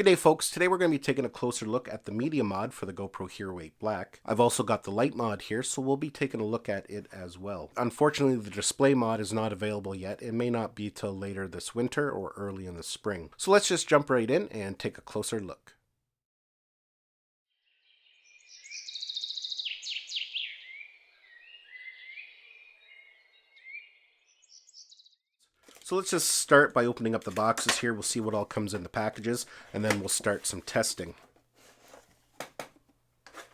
Good day, folks. Today we're going to be taking a closer look at the media mod for the GoPro Hero 8 Black. I've also got the light mod here, so we'll be taking a look at it as well. Unfortunately, the display mod is not available yet. It may not be till later this winter or early in the spring. So let's just jump right in and take a closer look. So let's just start by opening up the boxes here. We'll see what all comes in the packages, and then we'll start some testing.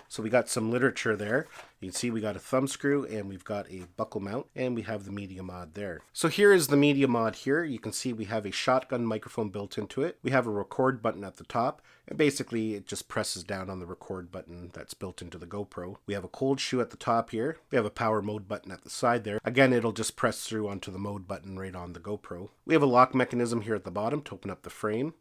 So we got some literature there. You can see we got a thumb screw and we've got a buckle mount, and we have the media mod there. So here is the media mod here. You can see we have a shotgun microphone built into it. We have a record button at the top, and basically it just presses down on the record button that's built into the GoPro. We have a cold shoe at the top here. We have a power mode button at the side there. Again, it'll just press through onto the mode button right on the GoPro. We have a lock mechanism here at the bottom to open up the frame.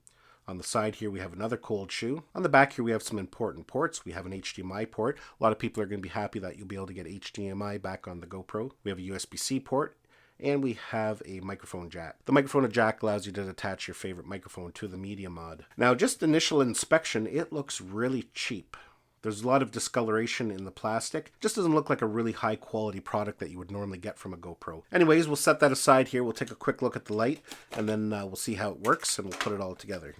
On the side here, we have another cold shoe. On the back here, we have some important ports. We have an HDMI port. A lot of people are going to be happy that you'll be able to get HDMI back on the GoPro. We have a USB-C port, and we have a microphone jack. The microphone jack allows you to attach your favorite microphone to the media mod. Now, just initial inspection, it looks really cheap. There's a lot of discoloration in the plastic. Just doesn't look like a really high quality product that you would normally get from a GoPro. Anyways, we'll set that aside here. We'll take a quick look at the light, and then we'll see how it works, and we'll put it all together.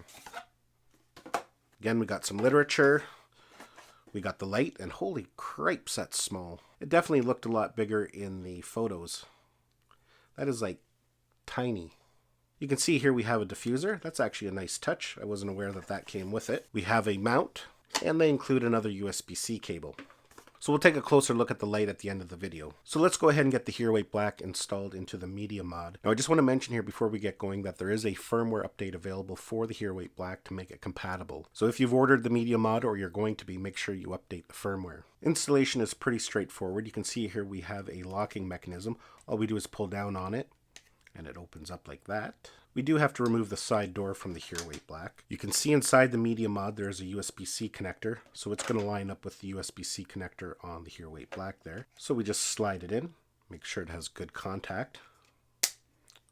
Again, we got some literature. We got the light, and holy cripes, that's small. It definitely looked a lot bigger in the photos. That is like tiny. You can see here we have a diffuser. That's actually a nice touch. I wasn't aware that that came with it. We have a mount, and they include another USB-C cable. So we'll take a closer look at the light at the end of the video. So let's go ahead and get the Hero 8 Black installed into the media mod. Now I just want to mention here before we get going that there is a firmware update available for the Hero 8 Black to make it compatible. So if you've ordered the media mod or you're going to be, make sure you update the firmware. Installation is pretty straightforward. You can see here we have a locking mechanism. All we do is pull down on it, and it opens up like that. We do have to remove the side door from the Hero 8 Black. You can see inside the media mod there is a USB-C connector, so it's going to line up with the USB-C connector on the Hero 8 Black there. So we just slide it in, make sure it has good contact,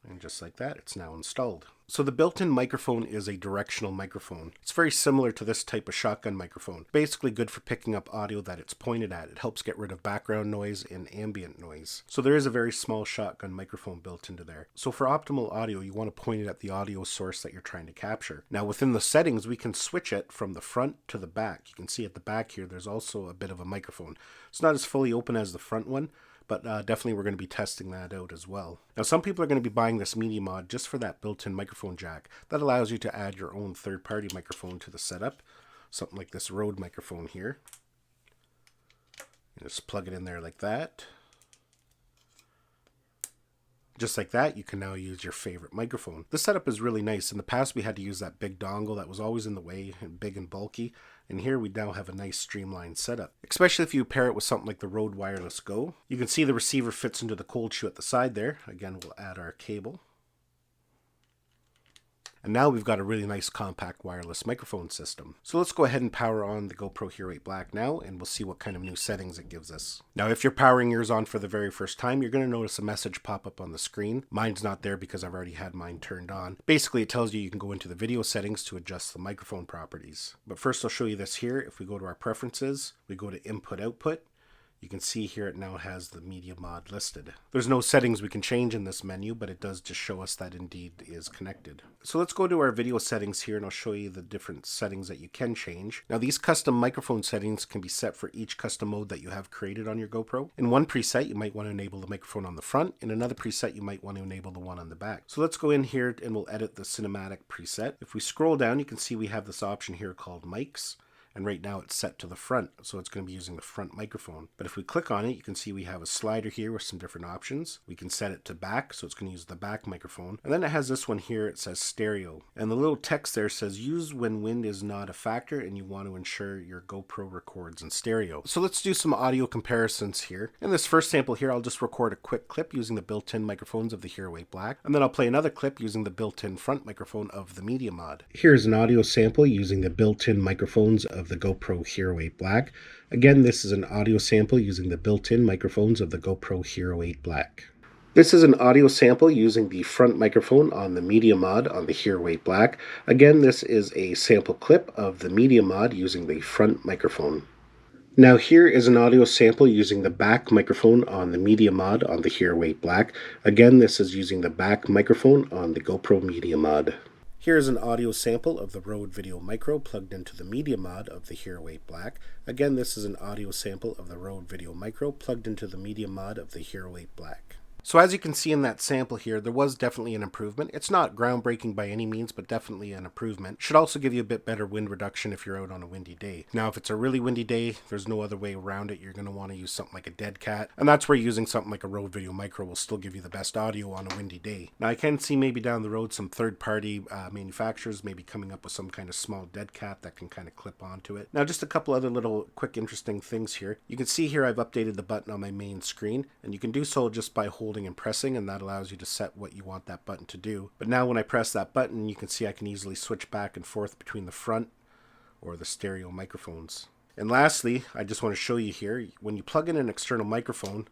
and just like that, it's now installed. So the built-in microphone is a directional microphone. It's very similar to this type of shotgun microphone. Basically good for picking up audio that it's pointed at. It helps get rid of background noise and ambient noise. So there is a very small shotgun microphone built into there. So for optimal audio, you want to point it at the audio source that you're trying to capture. Now within the settings, we can switch it from the front to the back. You can see at the back here, there's also a bit of a microphone. It's not as fully open as the front one, but definitely we're going to be testing that out as well. Now some people are going to be buying this media mod just for that built-in microphone jack. That allows you to add your own third-party microphone to the setup. Something like this Rode microphone here. You just plug it in there like that. Just like that, you can now use your favorite microphone. This setup is really nice. In the past, we had to use that big dongle that was always in the way and big and bulky. And here we now have a nice streamlined setup, especially if you pair it with something like the Rode Wireless Go. You can see the receiver fits into the cold shoe at the side there. Again, we'll add our cable. And now we've got a really nice compact wireless microphone system. So let's go ahead and power on the GoPro Hero 8 Black now, and we'll see what kind of new settings it gives us. Now if you're powering yours on for the very first time, you're going to notice a message pop up on the screen. Mine's not there because I've already had mine turned on. Basically it tells you can go into the video settings to adjust the microphone properties. But first I'll show you this here. If we go to our preferences, we go to input output. You can see here it now has the media mod listed. There's no settings we can change in this menu, but it does just show us that indeed is connected. So let's go to our video settings here and I'll show you the different settings that you can change. Now these custom microphone settings can be set for each custom mode that you have created on your GoPro. In one preset you might want to enable the microphone on the front. In another preset you might want to enable the one on the back. So let's go in here and we'll edit the cinematic preset. If we scroll down you can see we have this option here called mics. And right now it's set to the front, so it's going to be using the front microphone. But if we click on it, you can see we have a slider here with some different options. We can set it to back, so it's going to use the back microphone. And then it has this one here, it says stereo. And the little text there says, use when wind is not a factor and you want to ensure your GoPro records in stereo. So let's do some audio comparisons here. In this first sample here, I'll just record a quick clip using the built-in microphones of the Hero 8 Black. And then I'll play another clip using the built-in front microphone of the media mod. Here's an audio sample using the built-in microphones of the GoPro Hero 8 Black. Again, this is an audio sample using the built-in microphones of the GoPro Hero 8 Black. This is an audio sample using the front microphone on the Media Mod on the Hero 8 Black. Again, this is a sample clip of the Media Mod using the front microphone. Now here is an audio sample using the back microphone on the Media Mod on the Hero 8 Black. Again, this is using the back microphone on the GoPro Media Mod. Here is an audio sample of the Rode Video Micro plugged into the Media Mod of the Hero 8 Black. Again, this is an audio sample of the Rode Video Micro plugged into the Media Mod of the Hero 8 Black. So as you can see in that sample here, there was definitely an improvement. It's not groundbreaking by any means, but definitely an improvement. Should also give you a bit better wind reduction if you're out on a windy day. Now, if it's a really windy day, there's no other way around it. You're going to want to use something like a dead cat, and that's where using something like a Rode Video Micro will still give you the best audio on a windy day. Now, I can see maybe down the road some third-party manufacturers maybe coming up with some kind of small dead cat that can kind of clip onto it. Now, just a couple other little quick interesting things here. You can see here I've updated the button on my main screen, and you can do so just by holding and pressing, and that allows you to set what you want that button to do. But now when I press that button, you can see I can easily switch back and forth between the front or the stereo microphones. And lastly, I just want to show you here, when you plug in an external microphone,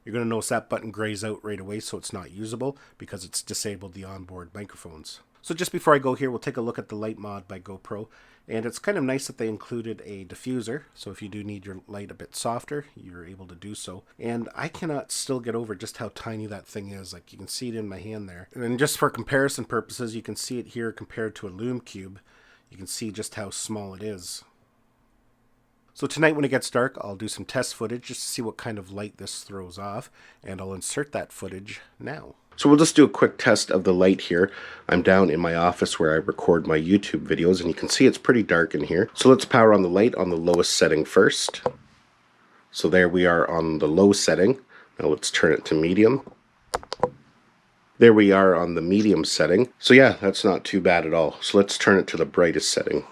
you're going to notice that button grays out right away, so it's not usable because it's disabled the onboard microphones. So just before I go here, we'll take a look at the light mod by GoPro. And it's kind of nice that they included a diffuser, so if you do need your light a bit softer, you're able to do so. And I cannot still get over just how tiny that thing is. Like, you can see it in my hand there. And just for comparison purposes, you can see it here compared to a Lume Cube. You can see just how small it is. So tonight when it gets dark, I'll do some test footage just to see what kind of light this throws off, and I'll insert that footage now. So we'll just do a quick test of the light here. I'm down in my office where I record my YouTube videos, and you can see it's pretty dark in here. So let's power on the light on the lowest setting first. So there we are on the low setting. Now let's turn it to medium. There we are on the medium setting. So yeah, that's not too bad at all. So let's turn it to the brightest setting.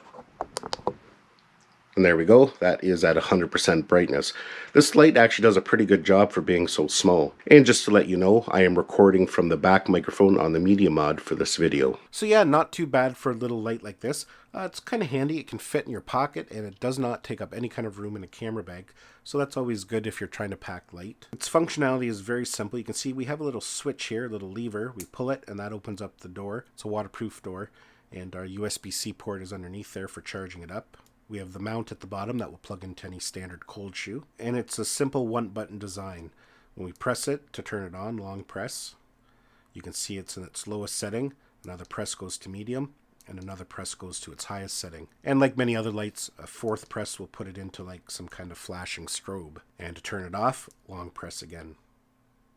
And there we go, that is at 100% brightness. This light actually does a pretty good job for being so small. And just to let you know, I am recording from the back microphone on the Media Mod for this video. So yeah, not too bad for a little light like this. It's kind of handy, it can fit in your pocket, and it does not take up any kind of room in a camera bag. So that's always good if you're trying to pack light. Its functionality is very simple. You can see we have a little switch here, a little lever. We pull it and that opens up the door. It's a waterproof door, and our USB-C port is underneath there for charging it up. We have the mount at the bottom that will plug into any standard cold shoe. And it's a simple one-button design. When we press it to turn it on, long press, you can see it's in its lowest setting. Another press goes to medium, and another press goes to its highest setting. And like many other lights, a fourth press will put it into like some kind of flashing strobe. And to turn it off, long press again.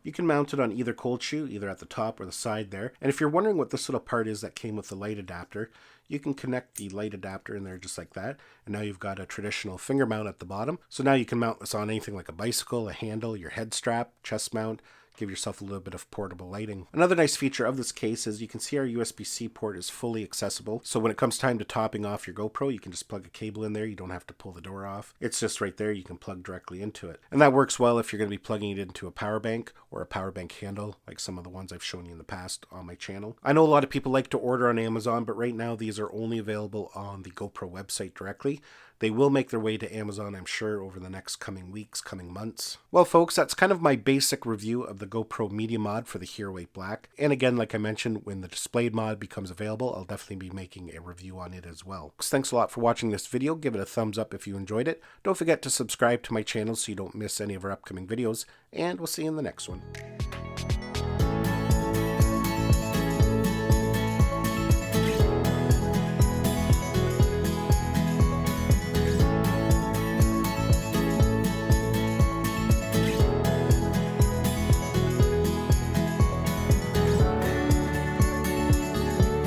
You can mount it on either cold shoe, either at the top or the side there. And if you're wondering what this little part is that came with the light adapter, you can connect the light adapter in there just like that. And now you've got a traditional finger mount at the bottom. So now you can mount this on anything like a bicycle, a handle, your head strap, chest mount. Give yourself a little bit of portable lighting. Another nice feature of this case is you can see our USB-C port is fully accessible. So when it comes time to topping off your GoPro, you can just plug a cable in there. You don't have to pull the door off. It's just right there. You can plug directly into it. And that works well if you're going to be plugging it into a power bank or a power bank handle, like some of the ones I've shown you in the past on my channel. I know a lot of people like to order on Amazon, but right now these are only available on the GoPro website directly. They will make their way to Amazon, I'm sure, over the next coming weeks, coming months. Well, folks, that's kind of my basic review of the GoPro Media Mod for the Hero 8 Black. And again, like I mentioned, when the displayed mod becomes available, I'll definitely be making a review on it as well. Thanks a lot for watching this video. Give it a thumbs up if you enjoyed it. Don't forget to subscribe to my channel so you don't miss any of our upcoming videos. And we'll see you in the next one.